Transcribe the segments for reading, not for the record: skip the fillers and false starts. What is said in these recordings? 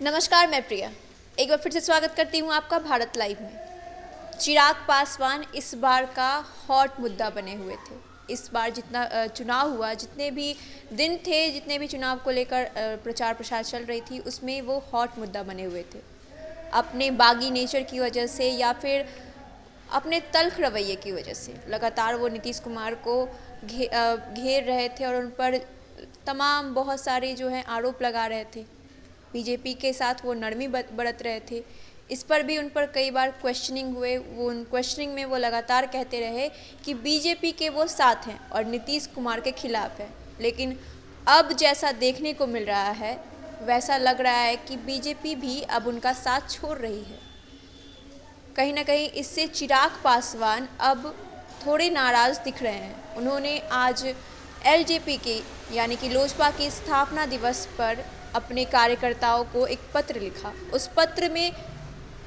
नमस्कार, मैं प्रिया एक बार फिर से स्वागत करती हूँ आपका भारत लाइव में। चिराग पासवान इस बार का हॉट मुद्दा बने हुए थे। इस बार जितना चुनाव हुआ, जितने भी दिन थे, जितने भी चुनाव को लेकर प्रचार प्रसार चल रही थी, उसमें वो हॉट मुद्दा बने हुए थे। अपने बागी नेचर की वजह से या फिर अपने तल्ख रवैये की वजह से लगातार वो नीतीश कुमार को घेर रहे थे और उन पर तमाम बहुत सारे जो है आरोप लगा रहे थे। बीजेपी के साथ वो नरमी बरत रहे थे। इस पर भी उन पर कई बार क्वेश्चनिंग हुए। वो उन क्वेश्चनिंग में वो लगातार कहते रहे कि बीजेपी के वो साथ हैं और नीतीश कुमार के खिलाफ है। लेकिन अब जैसा देखने को मिल रहा है, वैसा लग रहा है कि बीजेपी भी अब उनका साथ छोड़ रही है। कहीं ना कहीं इससे चिराग पासवान अब थोड़े नाराज़ दिख रहे हैं। उन्होंने आज एलजेपी के यानी कि लोजपा के स्थापना दिवस पर अपने कार्यकर्ताओं को एक पत्र लिखा। उस पत्र में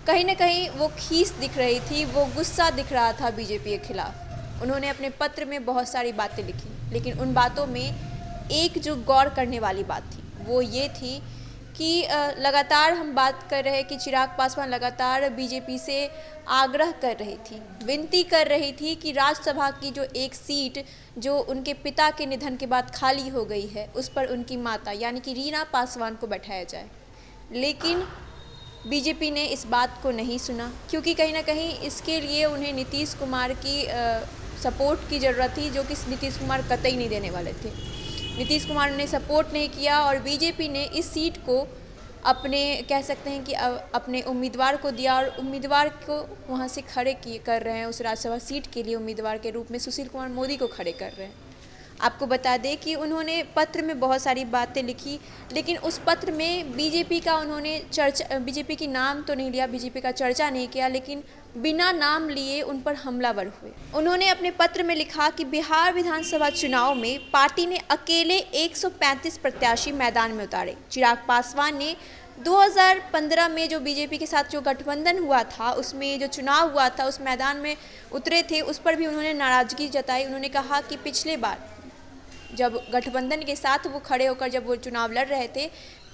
कहीं ना कहीं वो खीस दिख रही थी, वो गुस्सा दिख रहा था बीजेपी के खिलाफ। उन्होंने अपने पत्र में बहुत सारी बातें लिखी, लेकिन उन बातों में एक जो गौर करने वाली बात थी वो ये थी कि लगातार हम बात कर रहे हैं कि चिराग पासवान लगातार बीजेपी से आग्रह कर रही थी, विनती कर रही थी कि राज्यसभा की जो एक सीट जो उनके पिता के निधन के बाद खाली हो गई है, उस पर उनकी माता यानी कि रीना पासवान को बैठाया जाए। लेकिन बीजेपी ने इस बात को नहीं सुना, क्योंकि कहीं ना कहीं इसके लिए उन्हें नीतीश कुमार की सपोर्ट की ज़रूरत थी, जो कि नीतीश कुमार कतई नहीं देने वाले थे। नीतीश कुमार ने सपोर्ट नहीं किया और बीजेपी ने इस सीट को अपने कह सकते हैं कि अपने उम्मीदवार को दिया और उम्मीदवार को वहां से खड़े कर रहे हैं। उस राज्यसभा सीट के लिए उम्मीदवार के रूप में सुशील कुमार मोदी को खड़े कर रहे हैं। आपको बता दें कि उन्होंने पत्र में बहुत सारी बातें लिखी, लेकिन उस पत्र में बीजेपी का उन्होंने बीजेपी की नाम तो नहीं लिया, बीजेपी का चर्चा नहीं किया, लेकिन बिना नाम लिए उन पर हमलावर हुए। उन्होंने अपने पत्र में लिखा कि बिहार विधानसभा चुनाव में पार्टी ने अकेले 135 प्रत्याशी मैदान में उतारे। चिराग पासवान ने 2015 में जो बीजेपी के साथ जो गठबंधन हुआ था, उसमें जो चुनाव हुआ था, उस मैदान में उतरे थे, उस पर भी उन्होंने नाराज़गी जताई। उन्होंने कहा कि पिछले बार जब गठबंधन के साथ वो खड़े होकर जब वो चुनाव लड़ रहे थे,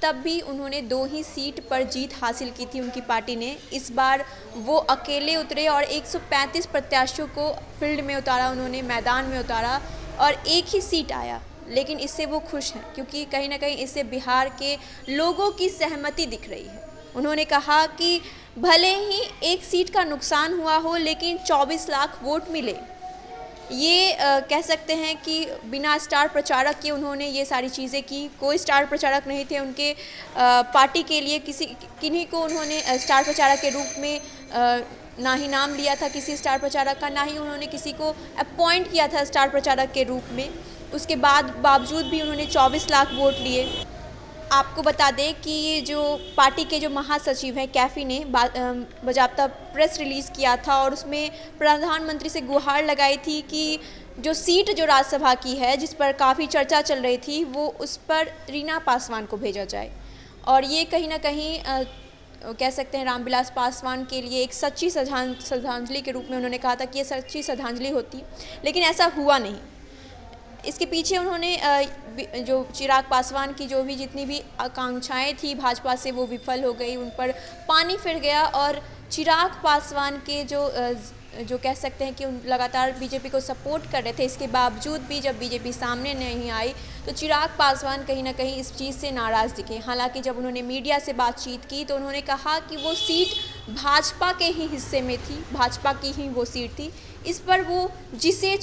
तब भी उन्होंने 2 ही सीट पर जीत हासिल की थी उनकी पार्टी ने। इस बार वो अकेले उतरे और 135 प्रत्याशियों को फील्ड में उतारा, उन्होंने मैदान में उतारा और एक ही सीट आया। लेकिन इससे वो खुश हैं, क्योंकि कहीं ना कहीं इससे बिहार के लोगों की सहमति दिख रही है। उन्होंने कहा कि भले ही एक सीट का नुकसान हुआ हो, लेकिन 24 लाख वोट मिले। ये कह सकते हैं कि बिना स्टार प्रचारक के उन्होंने ये सारी चीज़ें की। कोई स्टार प्रचारक नहीं थे उनके पार्टी के लिए, किन्हीं को उन्होंने स्टार प्रचारक के रूप में ना ही नाम लिया था किसी स्टार प्रचारक का, ना ही उन्होंने किसी को अपॉइंट किया था स्टार प्रचारक के रूप में। उसके बावजूद भी उन्होंने 24 लाख वोट लिए। आपको बता दें कि जो पार्टी के जो महासचिव हैं कैफी ने बाज़ाब्ता प्रेस रिलीज़ किया था और उसमें प्रधानमंत्री से गुहार लगाई थी कि जो सीट जो राज्यसभा की है, जिस पर काफ़ी चर्चा चल रही थी, वो उस पर रीना पासवान को भेजा जाए। और ये कहीं ना कहीं कह सकते हैं रामविलास पासवान के लिए एक सच्ची श्रद्धांजलि के रूप में उन्होंने कहा था कि ये सच्ची श्रद्धांजलि होती, लेकिन ऐसा हुआ नहीं। इसके पीछे उन्होंने जो चिराग पासवान की जो भी जितनी भी आकांक्षाएं थी भाजपा से, वो विफल हो गई, उन पर पानी फिर गया। और चिराग पासवान के जो कह सकते हैं कि उन लगातार बीजेपी को सपोर्ट कर रहे थे, इसके बावजूद भी जब बीजेपी सामने नहीं आई तो चिराग पासवान कहीं ना कहीं इस चीज़ से नाराज़ दिखे। हालांकि जब उन्होंने मीडिया से बातचीत की तो उन्होंने कहा कि वो सीट भाजपा के ही हिस्से में थी, भाजपा की ही वो सीट थी। इस पर वो जिसे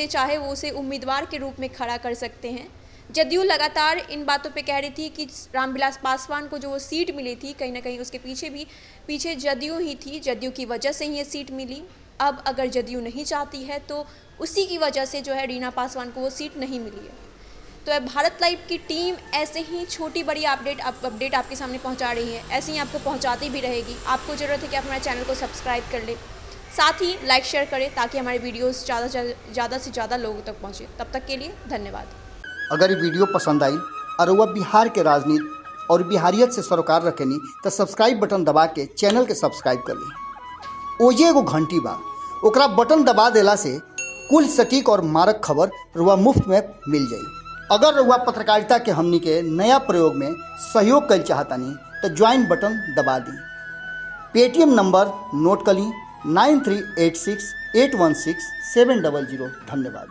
चाहे वो उसे उम्मीदवार के रूप में खड़ा कर सकते हैं। जदयू लगातार इन बातों पे कह रही थी कि रामविलास पासवान को जो वो सीट मिली थी, कहीं ना कहीं उसके पीछे जदयू ही थी, जदयू की वजह से ही ये सीट मिली। अब अगर जदयू नहीं चाहती है तो उसी की वजह से जो है रीना पासवान को वो सीट नहीं मिली है। तो अब भारत लाइव की टीम ऐसे ही छोटी बड़ी अपडेट आपके सामने पहुँचा रही है, ऐसे ही आपको पहुँचाती भी रहेगी। आपको ज़रूरत है कि आप हमारे चैनल को सब्सक्राइब कर लें, साथ ही लाइक शेयर करें, ताकि हमारे वीडियोस ज़्यादा से ज़्यादा लोगों तक पहुँचे। तब तक के लिए धन्यवाद। अगर ये वीडियो पसंद आई और वह बिहार के राजनीति और बिहारियत से सरोकार रखेनी तो सब्सक्राइब बटन दबा के चैनल के सब्सक्राइब कर ली। ओजे एगो घंटी बा, ओकरा बटन दबा देला से कुल सटीक और मारक खबर रुआ मुफ्त में मिल जाई। अगर रउआ पत्रकारिता के हमनी के नया प्रयोग में सहयोग कर चाहतानी तो ज्वाइन बटन दबा दी। पेटीएम नंबर नोट कर ली 9386816700। धन्यवाद।